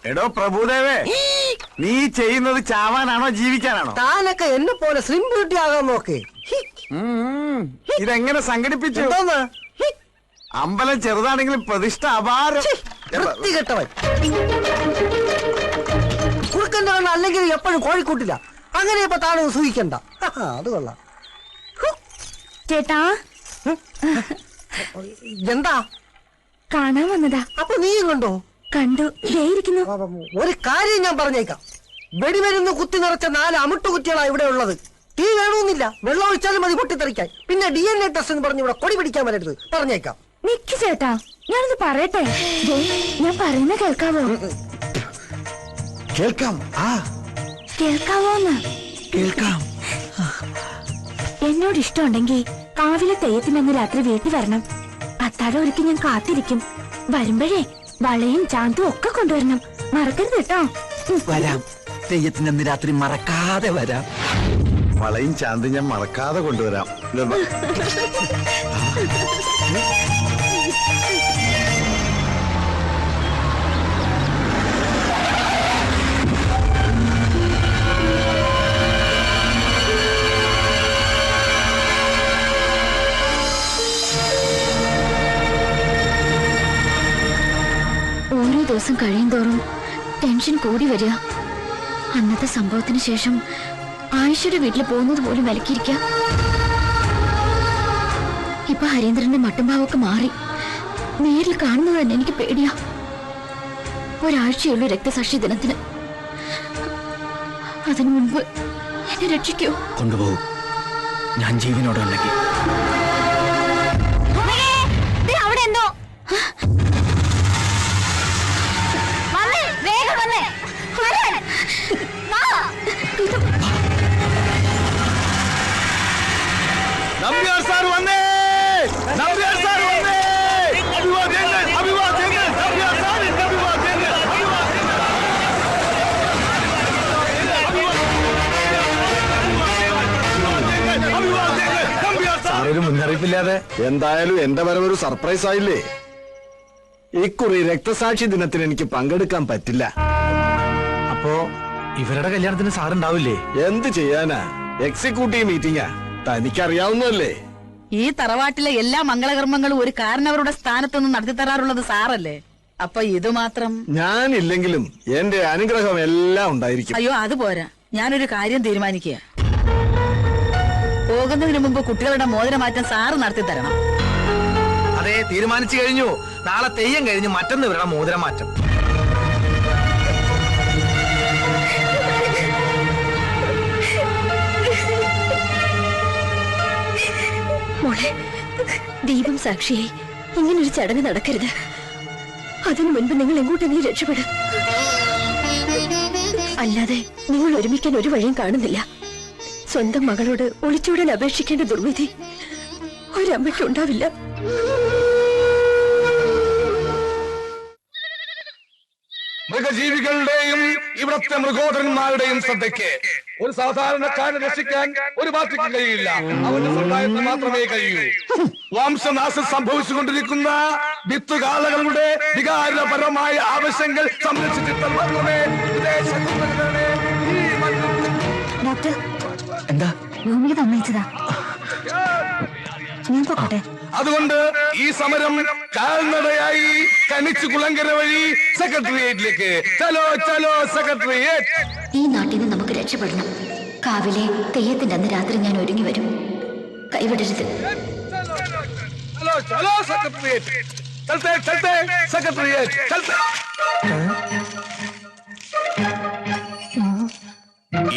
എടോ പ്രഭുദേവേ, നീ ചെയ്യുന്നത് ചാവാനാണോ ജീവിക്കാനാണോ? താനൊക്കെ എന്നെ പോലെ സ്ലിം ബ്യൂട്ടി ആകാൻ നോക്ക്. ഇതെങ്ങനെ സംഘടിപ്പിച്ചു? അമ്പലം ചെറുതാണെങ്കിലും പ്രതിഷ്ഠ അപാരം. വൃത്തികെട്ടവൻ കുറുക്കന്റെ കണ്ണ അല്ലെങ്കിൽ എപ്പോഴും കോഴിക്കൂട്ടില്ല. അങ്ങനെ ഇപ്പൊ താനെ സൂഹിക്കണ്ട. അത് കൊള്ളാം. ചേട്ടാ എന്താ കാണാൻ വന്നതാ? അപ്പൊ നീയും കണ്ടോ? കണ്ടു. ഒരു കാര്യം ഞാൻ പറഞ്ഞേക്കാം. വെടിമരുന്ന് കുത്തി നിറച്ച 4 അമിട്ടുകുറ്റികളാ ഇവിടെ ഉള്ളത്. തീ വേണമെന്നില്ല, വെള്ളം ഒഴിച്ചാലും മതി പൊട്ടിത്തെറിക്കാൻ. പിന്നെ DNA ടെസ്റ്റ് എന്ന് പറഞ്ഞ് ഇവിടെ കൊടി പിടിക്കാൻ വരരുത്, പറഞ്ഞേക്കാം. നിക്ക് ചേട്ടാ, ഞാനത് പറയട്ടെ. ഞാൻ പറയുന്ന കേൾക്കാവോ? കേൾക്കാം. കേൾക്കാവോന്ന്? കേൾക്കാം. എന്നോട് ഇഷ്ടമുണ്ടെങ്കിൽ കാവിലെ തെയ്യത്തിനന്ന് രാത്രി വീട്ടിൽ വരണം. അത്താഴം ഒരുക്കി ഞാൻ കാത്തിരിക്കും. വരുമ്പോഴേ വളയും ചാന്തും ഒക്കെ കൊണ്ടുവരണം. മറക്കരുത് കേട്ടോ. വരാം. തെയ്യത്തിനന്ന് രാത്രി മറക്കാതെ വരാം. വളയും ചാന്തും ഞാൻ മറക്കാതെ കൊണ്ടുവരാം. ഓരോ ദിവസം കഴിയുന്തോറും ടെൻഷൻ കൂടി വരിക. അന്നത്തെ സംഭവത്തിന് ശേഷം ആയിഷയുടെ വീട്ടിൽ പോകുന്നത് പോലും വിലക്കിയിരിക്കുക. ഇപ്പൊ ഹരീന്ദ്രന്റെ മട്ടുംഭാവൊക്കെ മാറി. നേരിൽ കാണുന്നത് തന്നെ എനിക്ക് പേടിയാ. ഒരാഴ്ചയുള്ളൂ രക്തസാക്ഷി ദിനത്തിന്. അതിനു മുൻപ് എന്നെ രക്ഷിക്കോ? കൊണ്ടുപോകും ഞാൻ ജീവനോടെ ഉണ്ടെങ്കിൽ. അവിടെ എന്തോ നമ്പ്യാർ സാർ വന്നേ. നമ്പ്യാർ സാർ വന്നേ. അഭിവാദ്യങ്ങൾ, അഭിവാദ്യങ്ങൾ. നമ്പ്യാർ സാറിന്റെ അഭിവാദ്യങ്ങൾ. സാറൊരു മുന്നറിയിപ്പില്ലാതെ. എന്തായാലും എന്റെ വരവൊരു സർപ്രൈസ് ആയില്ലേ. ഇക്കുറി രക്തസാക്ഷി ദിനത്തിന് എനിക്ക് പങ്കെടുക്കാൻ പറ്റില്ല. അപ്പോ ഇവരുടെ കല്യാണത്തിന് സാറുണ്ടാവില്ലേ? എന്ത് ചെയ്യാനാ, എക്സിക്യൂട്ടീവ് മീറ്റിംഗാ. തനിക്കറിയാവുന്നല്ലേ. ഈ തറവാട്ടിലെ എല്ലാ മംഗളകർമ്മങ്ങളും ഒരു കാരണവരുടെ സ്ഥാനത്തുനിന്ന് നടത്തി തരാറുള്ളത് സാറല്ലേ. അപ്പൊ ഇത് മാത്രം. ഞാനില്ലെങ്കിലും എന്റെ അനുഗ്രഹം എല്ലാം ഉണ്ടായിരിക്കും. അയ്യോ അത് പോരാ, ഞാനൊരു കാര്യം തീരുമാനിക്കുക. പോകുന്നതിന് മുമ്പ് കുട്ടികളുടെ മോതിരമാറ്റം സാറ് നടത്തി തരണം. അതെ, തീരുമാനിച്ചു കഴിഞ്ഞു. നാളെ തെയ്യം കഴിഞ്ഞ് മറ്റന്ന് ഇവരുടെ മോതിരമാറ്റം. മോളെ, ദീപം സാക്ഷിയായി ഇങ്ങനൊരു ചടങ്ങ് നടക്കരുത്. അതിനു മുൻപ് നിങ്ങൾ എങ്ങോട്ടെങ്കിലും രക്ഷപ്പെടും. അല്ലാതെ നിങ്ങൾ ഒരുമിക്കാൻ ഒരു വഴിയും കാണുന്നില്ല. സ്വന്തം മകളോട് ഒളിച്ചോടാൻ അപേക്ഷിക്കേണ്ട ദുർവിധി ഒരമ്മയ്ക്കുണ്ടാവില്ല. മൃഗജീവികളുടെയും ഇവിടത്തെ മൃഗോദരന്മാരുടെയും ശ്രദ്ധയ്ക്ക് ഒരു സാധാരണക്കാരനെ രക്ഷിക്കാൻ ഒരു പാർട്ടിക്ക് കഴിയില്ല. അവന്റെ സമുദായത്തിന് മാത്രമേ കഴിയൂ. വംശനാശം സംഭവിച്ചുകൊണ്ടിരിക്കുന്ന വിത്തുകാലകളുടെ വികാരപരമായ ആവശ്യങ്ങൾ സംരക്ഷിച്ചിട്ട് മാത്രമേ ഡോക്ടർ, എന്താ? ഭൂമിക്ക് തന്നയച്ചതാ. ഞാൻ പോകട്ടെ. അതുകൊണ്ട് ഈ സമരം കാൽനടയായി കനിച്ചു കുളങ്കര വഴി സെക്രട്ടേറിയറ്റിലേക്ക്. ചലോ ചലോ സെക്രട്ടേറിയറ്റ്. ഈ നാട്ടിൽ നിന്ന് നമുക്ക് രക്ഷപ്പെടണം. കാവിലെ തെയ്യത്തിന്റെ അന്ന് രാത്രി ഞാൻ ഒരുങ്ങി വരും. കൈവിടരുത്. ചലോ ചലോ സെക്രട്ടേറിയറ്റ്. ചലത്തെ ചലത്തെ സെക്രട്ടേറിയറ്റ് ചലത്തെ.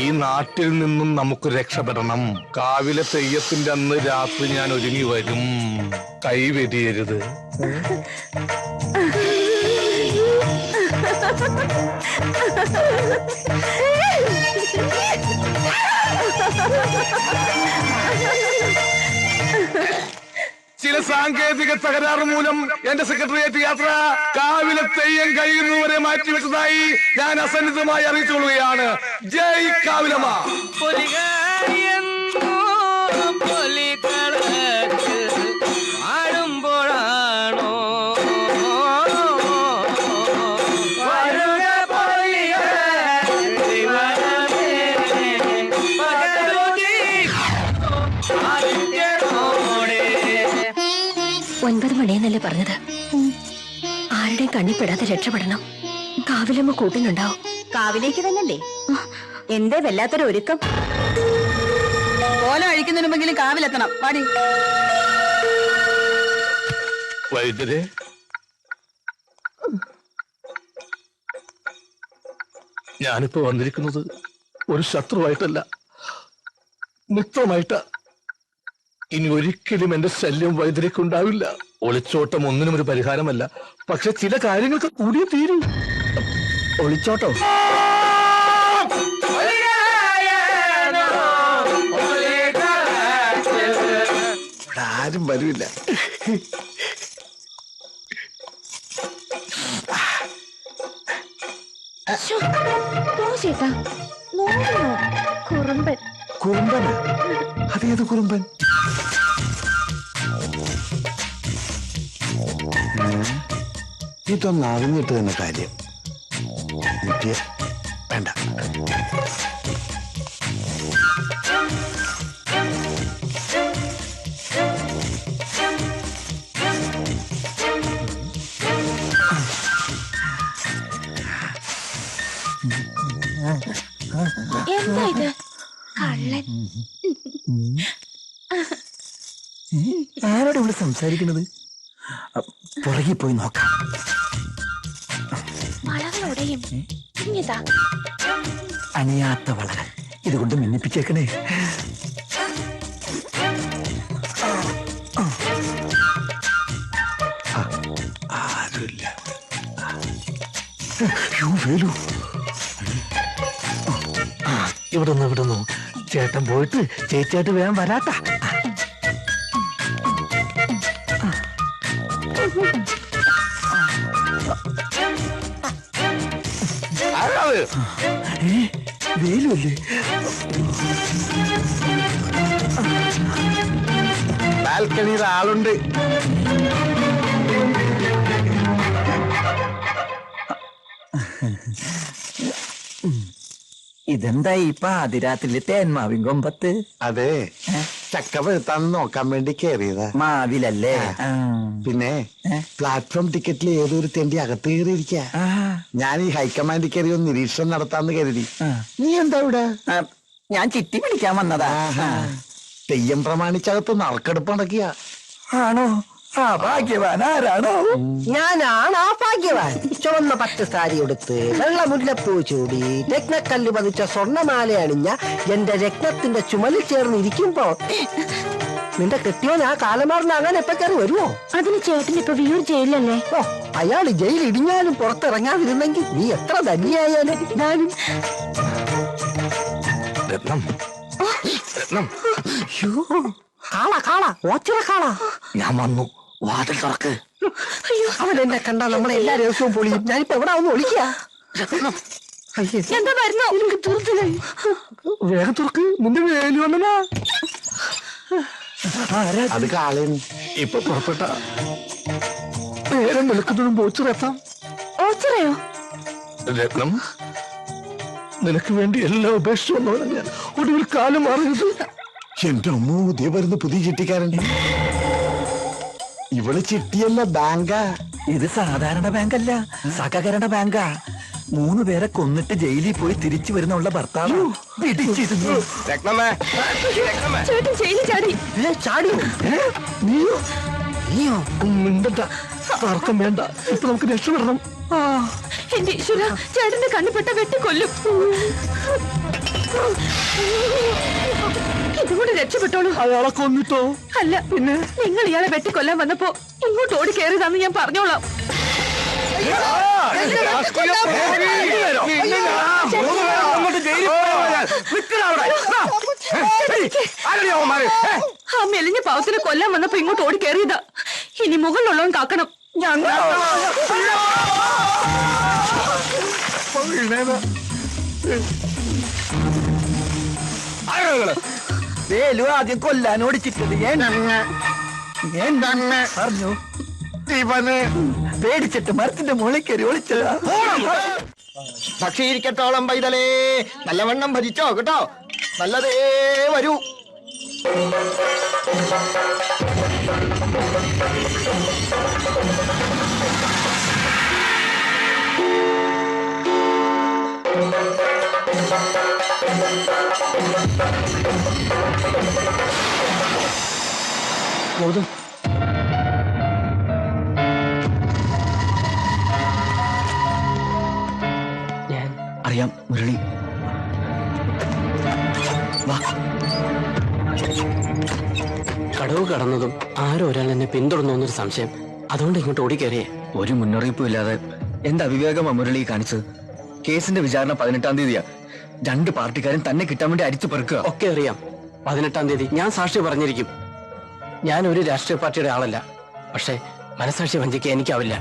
ഈ നാട്ടിൽ നിന്നും നമുക്ക് രക്ഷപ്പെടണം. കാവിലെ തെയ്യത്തിന്റെ അന്ന് രാത്രി ഞാൻ ഒരുങ്ങി വരും. കൈവെടിയരുത്. ചില സാങ്കേതിക തകരാറ് മൂലം എന്റെ സെക്രട്ടേറിയറ്റ് യാത്ര കാവിലെ തെയ്യം കഴിയുന്നവരെ മാറ്റിവെച്ചതായി ഞാൻ അസന്നിധമായി അറിയിച്ചുകൊള്ളുകയാണ്. ജയ് കാവിലമ്മ. 9 മണിയെന്നല്ലേ പറഞ്ഞത്? ആരുടെയും കണ്ണിപ്പെടാതെ രക്ഷപ്പെടണം. കാവിലമ്മ കൂട്ടിനുണ്ടാവും. കാവിലേക്ക് തന്നല്ലേ? എന്തേ വല്ലാത്തൊരു ഒരുക്കം. ഓല അഴിക്കുന്നതിന് മുമ്പെങ്കിലും കാവിലെത്തണം. പാടി. വൈദ്യരെ, ഞാനിപ്പോ വന്നിരിക്കുന്നത് ഒരു ശത്രുവായിട്ടല്ല, മിത്രമായിട്ടാ. ഇനി ഒരിക്കലും എന്റെ ശല്യം വൈദ്യരേക്കുണ്ടാവില്ല. ഒളിച്ചോട്ടം ഒന്നിനും ഒരു പരിഹാരമല്ല. പക്ഷെ ചില കാര്യങ്ങൾക്ക് കൂടിയേ തീരൂ. ഒളിച്ചോട്ടോ? ഇവിടെ ആരും വരില്ല. ചേട്ടാ, കുറുമ്പൻ. കുറുമ്പന്? അതേത് കുറുമ്പൻ? ഇതൊന്നും അറിഞ്ഞിട്ട് തന്നെ കാര്യം. നിത്യ വേണ്ട. എന്താ ഇത്? കള്ളൻ. ആരോട് ഇവിടെ സംസാരിക്കുന്നത്? പുറകെ പോയി നോക്കാം. വളകളോടെയും ഇങ്ങിതാ. അണിയാത്ത വളകൾ ഇതുകൊണ്ട് മിന്നിപ്പിച്ചേക്കണേ. ആരുമില്ല. വേലു, ഇവിടുന്നു ചേട്ടൻ പോയിട്ട് ചേച്ചിയായിട്ട് വേഗം വരാട്ടാ. വേലുവല്ലേ? ബാൽക്കണിയിൽ ആളുണ്ട്. ഇതെന്താ ഈ പാതിരാത്രിയിലെ തേന്മാവിൻ കൊമ്പത്ത്? അതെ, ചക്ക വെളുത്താന്ന് നോക്കാൻ വേണ്ടി കയറിയതാ. മാവിലല്ലേ? പിന്നെ പ്ലാറ്റ്ഫോം ടിക്കറ്റിൽ ഏതൊരു തെണ്ടി അകത്ത് കയറിയിരിക്ക. ഞാൻ ഈ ഹൈക്കമാൻഡിൽ കയറി ഒന്ന് നിരീക്ഷണം നടത്താന്ന് കരുതി. നീ എന്താ ഇവിടെ? ഞാൻ ചിട്ടി പിടിക്കാൻ വന്നതാ. തെയ്യം പ്രമാണിച്ചകത്ത് നറുക്കെടുപ്പ് നടക്കിയ. ആണോ? ആ ഭാഗ്യവാൻ ആരാണോ? ഞാനാണ് ആ ഭാഗ്യവാൻ. ചുവന്ന പട്ട് സാരി എടുത്ത് വെള്ള മുല്ലപ്പൂ ചൂടി രത്നക്കല്ല് പതിച്ച സ്വർണ്ണമാല അണിഞ്ഞ എന്റെ രത്നത്തിന്റെ ചുമലിൽ ചേർന്ന് ഇരിക്കുമ്പോ നിന്റെ കെട്ടിയോൻ ആ കാലമാറിന് അങ്ങനെ എപ്പോ കയറി വരുമോ? അതിന് ചേട്ടൻ ഇപ്പൊ വിയൂർ ജയിലല്ലേ? ഓ, അയാൾ ജയിൽ ഇടിഞ്ഞാലും പുറത്തിറങ്ങാതിരുന്നെങ്കിൽ നീ എത്ര ധന്യായാലും ഞാനും. കാള ഓച്ചിറ കാള. ഞാൻ വന്നു, വാതിൽ തുറക്ക്. അവൻ എന്നെ കണ്ടാ നമ്മളെ എല്ലാ ദിവസവും പൊളിയും. ഞാനിപ്പോ എവിടെ ഒന്ന് ഒളിക്കാ. എന്താ വരുന്നോ? വേഗം തുറക്ക്, നിന്റെ വേലു വന്നനാ. അത് കാളേന്. ഇപ്പൊ പുറപ്പെട്ട നേരം വെളുക്കുന്നതും ഓച്ചിറെത്താം. ഓച്ചിറയോ? രത്നം, നിനക്ക് വേണ്ടി എല്ലാം ഉപേക്ഷിച്ചു വന്നവനാണ് ഞാൻ. ഒടുവിൽ കാലം മാറിയത്. എന്റെ അമ്മ, ഇതേ വരുന്ന പുതിയ ചിട്ടിക്കാരൻ. ഇവള് ചിട്ടിയല്ല, ബാങ്കാ. ഇത് സാധാരണ ബാങ്കല്ല, സഹകരണ ബാങ്കാ. 3 പേരെ കൊന്നിട്ട് ജയിലിൽ പോയി തിരിച്ചു വരുന്നുള്ള ഭർത്താവ് പിടിച്ചിരുന്നു. ചേട്ടൻ ജയിലിൽ ചാടി. ചാടിയോ? നീയോ? മിണ്ടണ്ട, തർക്കം വേണ്ട. ഇപ്പൊ നമുക്ക് രക്ഷപ്പെടണം. എന്റെ ഈശ്വര, ചേട്ടന്റെ കണ്ണിപ്പെട്ട വെട്ടിക്കൊല്ലും. ഇതുകൊണ്ട് രക്ഷപ്പെട്ടോളൂ. അയാളെ കൊന്നിട്ടോ? അല്ല, പിന്നെ നിങ്ങൾ ഇയാളെ വെട്ടിക്കൊല്ലാൻ വന്നപ്പോ ഇങ്ങോട്ട് ഓടി കയറിയതാന്ന് ഞാൻ പറഞ്ഞോളാം. ആ മെലിഞ്ഞ പാവത്തിനെ കൊല്ലാൻ വന്നപ്പോ ഇങ്ങോട്ട് ഓടി കയറിയതാ. ഇനി മുകളിലുള്ളവൻ കാക്കണം. വേലു ആദ്യം കൊല്ലാൻ ഓടിച്ചിട്ടത് പറഞ്ഞു. പേടിച്ചിട്ട് മരത്തിന്റെ മുകളിൽ കയറി ഒളിച്ചതാ. പക്ഷേ ഇരിക്കട്ടോളം പൈതലേ, നല്ലവണ്ണം ഭജിച്ചോ കേട്ടോ. നല്ലതേ വരൂ. ഗൗതം, ഞാൻ അറിയാം മുരളി. വാ. കടവ് കടന്നതും ആരോ ഒരാൾ എന്നെ പിന്തുടർന്നു എന്നൊരു സംശയം. അതുകൊണ്ട് ഇങ്ങോട്ട് ഓടിക്കേറിയേ. ഒരു മുന്നറിയിപ്പും ഇല്ലാതെ എന്ത് അവിവേകമാ മുരളി കാണിച്ചത്? കേസിന്റെ വിചാരണ 18-ാം തീയതിയാ. 2 പാർട്ടിക്കാരും തന്നെ കിട്ടാൻ വേണ്ടി അരിച്ചു പെറുക്കുക. ഒക്കെ അറിയാം. 18-ാം തീയതി ഞാൻ സാക്ഷി പറഞ്ഞിരിക്കും. ഞാൻ ഒരു രാഷ്ട്രീയ പാർട്ടിയുടെ ആളല്ല. പക്ഷേ മനസാക്ഷി വഞ്ചിക്കാൻ എനിക്കാവില്ല.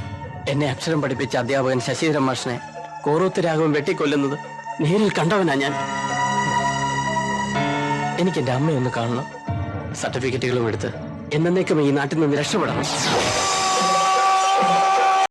എന്നെ അക്ഷരം പഠിപ്പിച്ച അധ്യാപകൻ ശശിധരൻ മാഷിനെ കോറൂത്ത് രാഘവൻ വെട്ടിക്കൊല്ലുന്നത് നേരിൽ കണ്ടവനാ ഞാൻ. എനിക്ക് എന്റെ അമ്മയൊന്ന് കാണണം. സർട്ടിഫിക്കറ്റുകളും എടുത്ത് എന്നേക്കും ഈ നാട്ടിൽ നിന്ന് രക്ഷപ്പെടണം.